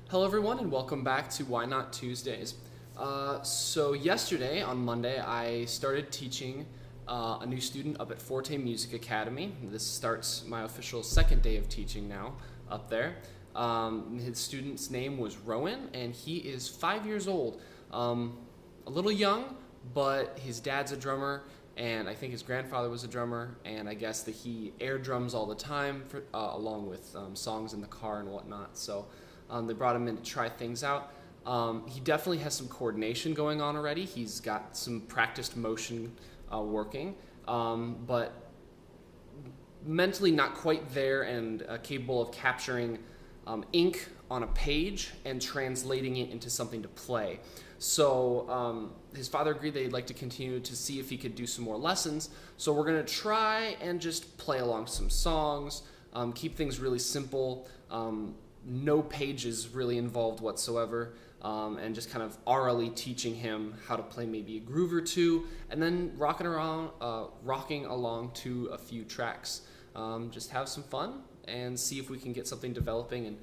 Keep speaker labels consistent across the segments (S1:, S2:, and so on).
S1: Hello everyone and welcome back to Why Not Tuesdays. So yesterday on Monday I started teaching a new student up at Forte Music Academy. This starts my official second day of teaching now up there. His student's name was Rowan and he is 5 years old. A little young, but his dad's a drummer and I think his grandfather was a drummer, and I guess that he air drums all the time along with songs in the car and whatnot. So they brought him in to try things out. He definitely has some coordination going on already. He's got some practiced motion working, but mentally not quite there and capable of capturing ink on a page and translating it into something to play. So his father agreed they'd like to continue to see if he could do some more lessons. So we're going to try and just play along some songs, keep things really simple, no pages really involved whatsoever, and just kind of orally teaching him how to play maybe a groove or two, and then rocking along to a few tracks. Just have some fun and see if we can get something developing. And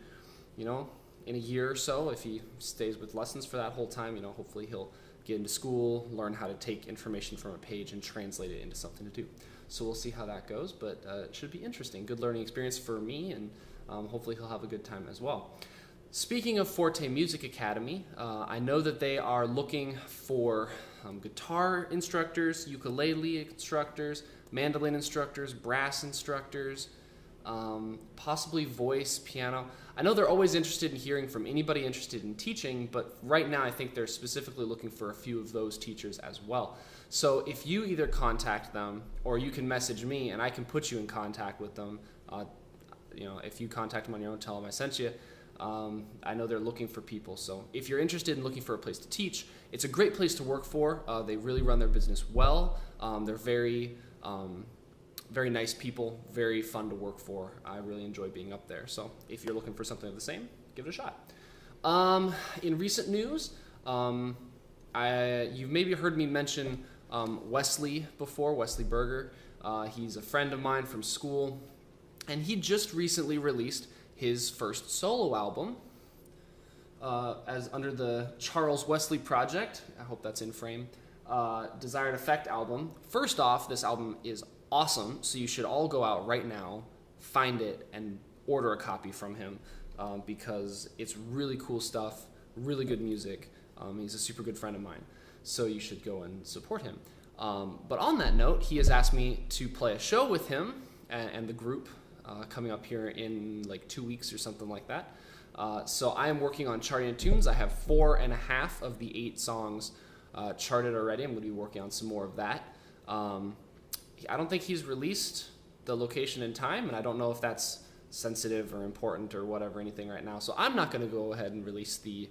S1: in a year or so, if he stays with lessons for that whole time, hopefully he'll get into school, learn how to take information from a page and translate it into something to do. So we'll see how that goes, but it should be interesting. Good learning experience for me, and hopefully he'll have a good time as well. Speaking of Forte Music Academy, I know that they are looking for guitar instructors, ukulele instructors, mandolin instructors, brass instructors, possibly voice, piano. I know they're always interested in hearing from anybody interested in teaching, but right now I think they're specifically looking for a few of those teachers as well. So if you either contact them or you can message me and I can put you in contact with them, if you contact them on your own, tell them I sent you. I know they're looking for people, so if you're interested in looking for a place to teach, it's a great place to work for. They really run their business well. They're very nice people, very fun to work for. I really enjoy being up there. So if you're looking for something of the same, give it a shot. In recent news, you've maybe heard me mention Wesley before, Wesley Berger. He's a friend of mine from school, and he just recently released his first solo album as under the Charles Wesley Project. I hope that's in frame. Desired Effect album. First off, this album is awesome, so you should all go out right now, find it, and order a copy from him because it's really cool stuff, really good music. He's a super good friend of mine, so you should go and support him. But on that note, he has asked me to play a show with him and the group coming up here in like 2 weeks or something like that. So I am working on charting tunes. I have 4.5 of the 8 songs charted already. I'm going to be working on some more of that. I don't think he's released the location and time, and I don't know if that's sensitive or important or whatever, anything right now. So I'm not going to go ahead and release the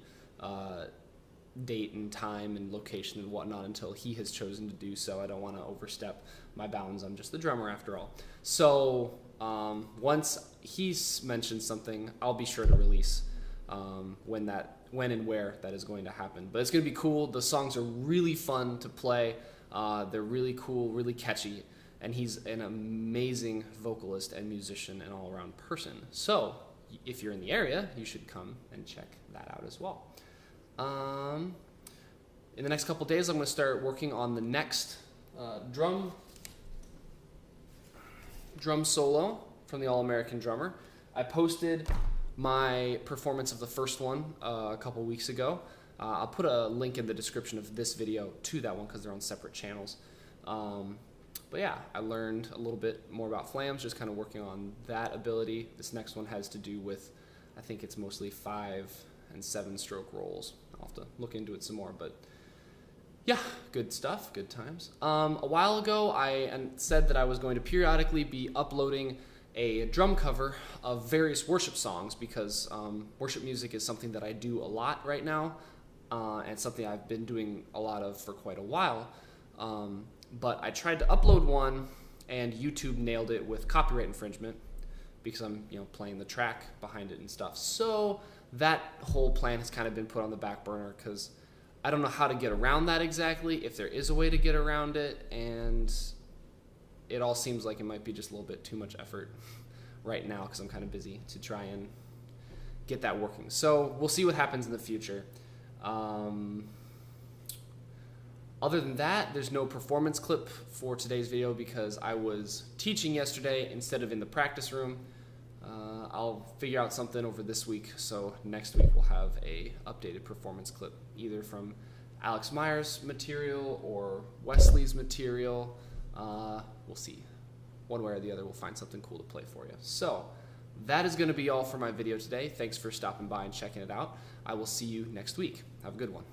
S1: date and time and location and whatnot until he has chosen to do so. I don't want to overstep my bounds. I'm just the drummer after all. So once he's mentioned something, I'll be sure to release when and where that is going to happen. But it's going to be cool. The songs are really fun to play. They're really cool, really catchy, and he's an amazing vocalist and musician and all-around person. So if you're in the area, you should come and check that out as well. In the next couple days, I'm going to start working on the next drum solo from the All-American Drummer. I posted my performance of the first one a couple weeks ago. I'll put a link in the description of this video to that one because they're on separate channels. But yeah, I learned a little bit more about flams, just kind of working on that ability. This next one has to do with, I think it's mostly 5 and 7 stroke rolls. I'll have to look into it some more, but yeah, good stuff, good times. A while ago, I said that I was going to periodically be uploading a drum cover of various worship songs because worship music is something that I do a lot right now, and something I've been doing a lot of for quite a while. But I tried to upload one, and YouTube nailed it with copyright infringement because I'm playing the track behind it and stuff. So that whole plan has kind of been put on the back burner because I don't know how to get around that exactly, if there is a way to get around it, and it all seems like it might be just a little bit too much effort right now because I'm kind of busy to try and get that working. So we'll see what happens in the future. Other than that, there's no performance clip for today's video because I was teaching yesterday instead of in the practice room. I'll figure out something over this week, so next week we'll have a updated performance clip, either from Alex Meyer's material or Wesley's material. We'll see. One way or the other, we'll find something cool to play for you. So that is going to be all for my video today. Thanks for stopping by and checking it out. I will see you next week. Have a good one.